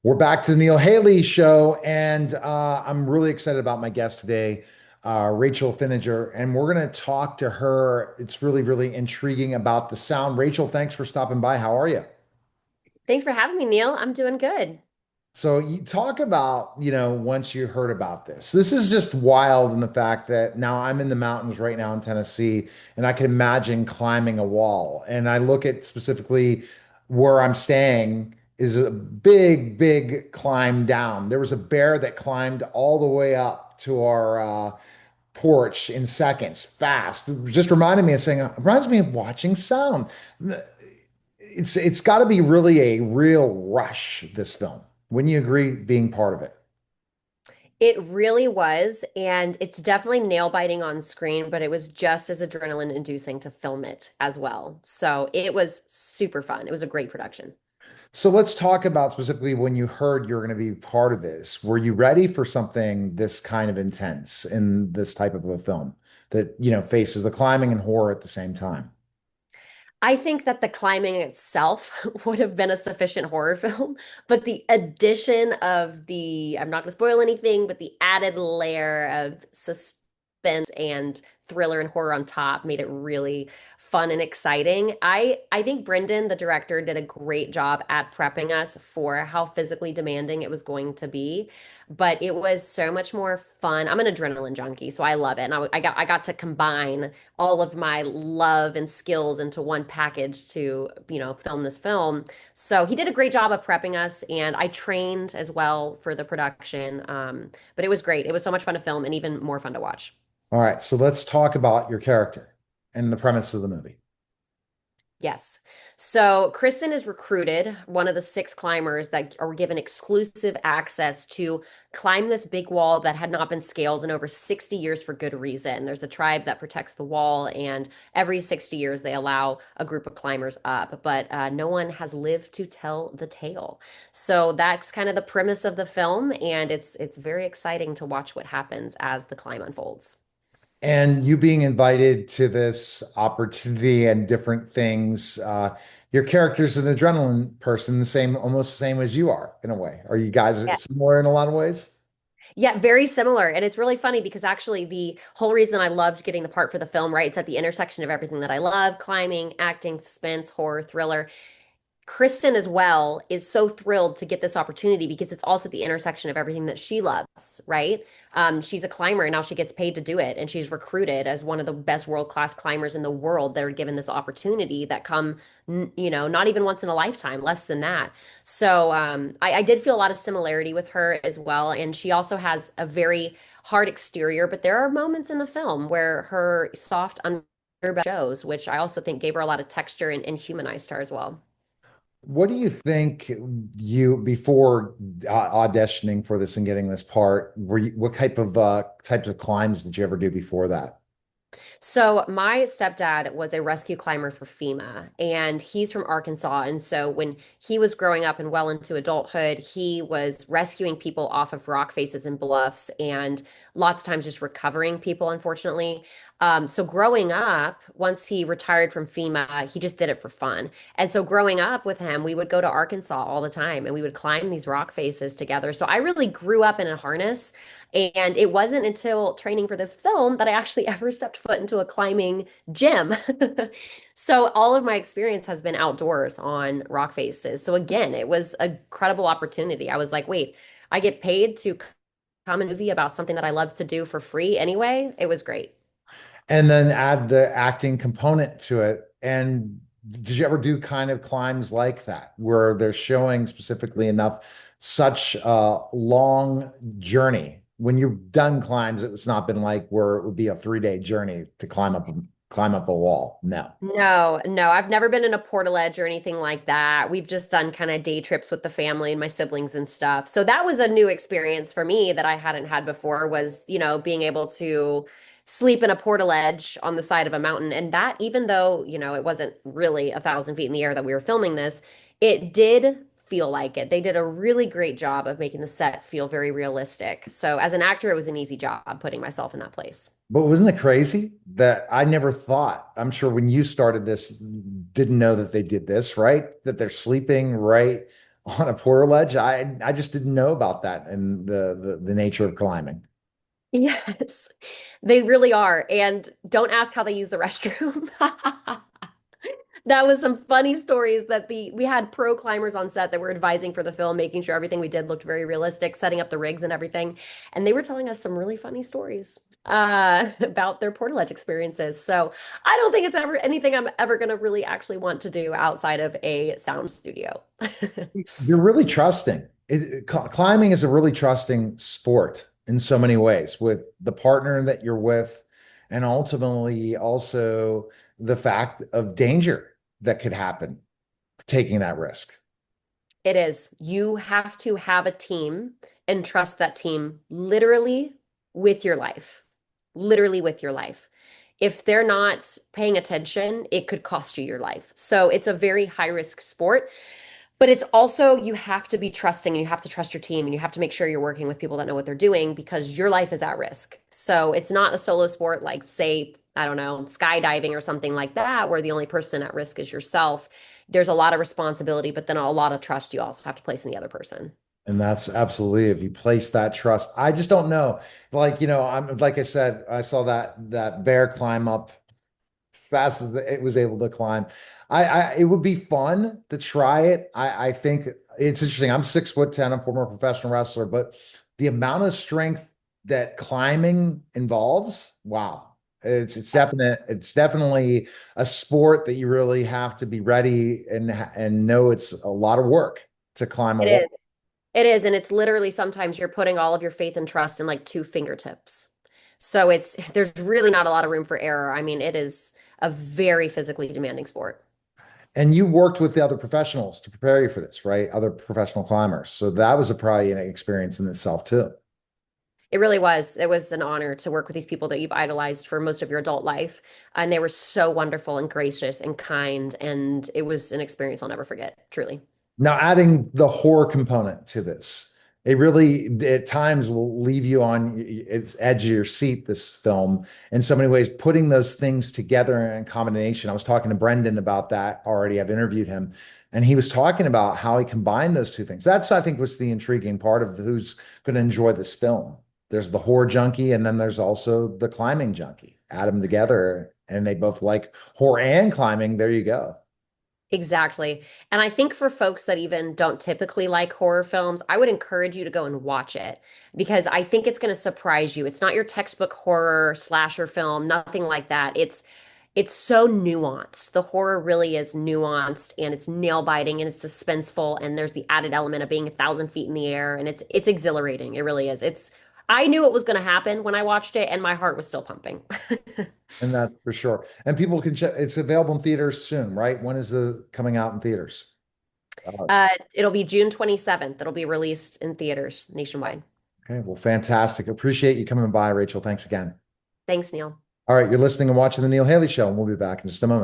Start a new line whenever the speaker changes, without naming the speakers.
We're back to the Neil Haley show, and I'm really excited about my guest today, Rachel Finninger, and we're going to talk to her. It's really, really intriguing about the sound. Rachel, thanks for stopping by. How are you?
Thanks for having me, Neil. I'm doing good.
So you talk about, once you heard about this, this is just wild in the fact that now I'm in the mountains right now in Tennessee, and I can imagine climbing a wall. And I look at specifically where I'm staying is a big, big climb down. There was a bear that climbed all the way up to our porch in seconds, fast. It just reminded me of saying, it reminds me of watching sound. It's got to be really a real rush, this film. Wouldn't you agree being part of it?
It really was, and it's definitely nail biting on screen, but it was just as adrenaline inducing to film it as well. So it was super fun. It was a great production.
So let's talk about specifically when you heard you're going to be part of this. Were you ready for something this kind of intense in this type of a film that, faces the climbing and horror at the same time?
I think that the climbing itself would have been a sufficient horror film, but the addition of I'm not going to spoil anything, but the added layer of suspense and thriller and horror on top made it really fun and exciting. I think Brendan, the director, did a great job at prepping us for how physically demanding it was going to be, but it was so much more fun. I'm an adrenaline junkie, so I love it. And I got to combine all of my love and skills into one package to, film this film. So he did a great job of prepping us, and I trained as well for the production. But it was great. It was so much fun to film and even more fun to watch.
All right, so let's talk about your character and the premise of the movie.
Yes. So Kristen is recruited, one of the six climbers that are given exclusive access to climb this big wall that had not been scaled in over 60 years for good reason. There's a tribe that protects the wall, and every 60 years they allow a group of climbers up, but no one has lived to tell the tale. So that's kind of the premise of the film, and it's very exciting to watch what happens as the climb unfolds.
And you being invited to this opportunity and different things, your character's an adrenaline person, the same, almost the same as you are in a way. Are you guys similar in a lot of ways?
Yeah, very similar. And it's really funny because actually the whole reason I loved getting the part for the film, right? It's at the intersection of everything that I love, climbing, acting, suspense, horror, thriller. Kristen as well is so thrilled to get this opportunity because it's also the intersection of everything that she loves, right? She's a climber and now she gets paid to do it, and she's recruited as one of the best world-class climbers in the world that are given this opportunity that come, not even once in a lifetime, less than that. So I did feel a lot of similarity with her as well, and she also has a very hard exterior, but there are moments in the film where her soft underbelly shows, which I also think gave her a lot of texture and humanized her as well.
What do you think before auditioning for this and getting this part, what types of climbs did you ever do before that?
So my stepdad was a rescue climber for FEMA, and he's from Arkansas. And so when he was growing up and well into adulthood, he was rescuing people off of rock faces and bluffs, and lots of times just recovering people, unfortunately. So growing up, once he retired from FEMA, he just did it for fun. And so growing up with him, we would go to Arkansas all the time and we would climb these rock faces together. So I really grew up in a harness. And it wasn't until training for this film that I actually ever stepped foot into a climbing gym. So all of my experience has been outdoors on rock faces. So again, it was a credible opportunity. I was like, wait, I get paid to come a movie about something that I love to do for free anyway. It was great.
And then add the acting component to it. And did you ever do kind of climbs like that where they're showing specifically enough such a long journey? When you've done climbs, it's not been like where it would be a 3-day journey to climb up a wall. No.
No, no, I've never been in a portaledge or anything like that. We've just done kind of day trips with the family and my siblings and stuff. So that was a new experience for me that I hadn't had before was, being able to sleep in a portaledge on the side of a mountain. And that, even though, it wasn't really 1,000 feet in the air that we were filming this, it did feel like it. They did a really great job of making the set feel very realistic. So as an actor, it was an easy job putting myself in that place.
But wasn't it crazy that I never thought, I'm sure when you started this, didn't know that they did this, right? That they're sleeping right on a poor ledge. I just didn't know about that and the nature of climbing.
Yes, they really are. And don't ask how they use the restroom. That was some funny stories that the we had pro climbers on set that were advising for the film, making sure everything we did looked very realistic, setting up the rigs and everything. And they were telling us some really funny stories about their portaledge experiences. So I don't think it's ever anything I'm ever gonna really actually want to do outside of a sound studio.
You're really trusting. Climbing is a really trusting sport in so many ways with the partner that you're with, and ultimately also the fact of danger that could happen taking that risk.
It is. You have to have a team and trust that team literally with your life. Literally with your life. If they're not paying attention, it could cost you your life. So it's a very high risk sport. But it's also, you have to be trusting and you have to trust your team and you have to make sure you're working with people that know what they're doing because your life is at risk. So it's not a solo sport like, say, I don't know, skydiving or something like that, where the only person at risk is yourself. There's a lot of responsibility, but then a lot of trust you also have to place in the other person.
And that's absolutely if you place that trust. I just don't know. Like, I'm like I said, I saw that bear climb up as fast as it was able to climb. It would be fun to try it. I think it's interesting. I'm 6'10", I'm a former professional wrestler, but the amount of strength that climbing involves, wow. It's definitely a sport that you really have to be ready and know it's a lot of work to climb a
It
wall.
is. It is, and it's literally sometimes you're putting all of your faith and trust in like two fingertips. So it's there's really not a lot of room for error. I mean, it is a very physically demanding sport.
And you worked with the other professionals to prepare you for this, right? Other professional climbers. So that was probably an experience in itself too.
It really was. It was an honor to work with these people that you've idolized for most of your adult life. And they were so wonderful and gracious and kind. And it was an experience I'll never forget, truly.
Now, adding the horror component to this, it really at times will leave you on its edge of your seat, this film, in so many ways, putting those things together in combination. I was talking to Brendan about that already. I've interviewed him, and he was talking about how he combined those two things. That's, I think, was the intriguing part of who's going to enjoy this film. There's the horror junkie, and then there's also the climbing junkie. Add them together, and they both like horror and climbing. There you go.
Exactly. And I think for folks that even don't typically like horror films, I would encourage you to go and watch it because I think it's going to surprise you. It's not your textbook horror slasher film, nothing like that. It's so nuanced. The horror really is nuanced and it's nail biting and it's suspenseful and there's the added element of being 1,000 feet in the air and it's exhilarating. It really is. It's I knew it was going to happen when I watched it and my heart was still pumping.
And that's for sure. And people can check, it's available in theaters soon, right? When is it coming out in theaters? Uh,
It'll be June 27th. It'll be released in theaters nationwide.
okay, well, fantastic. Appreciate you coming by, Rachel. Thanks again.
Thanks, Neil.
All right, you're listening and watching The Neil Haley Show, and we'll be back in just a moment.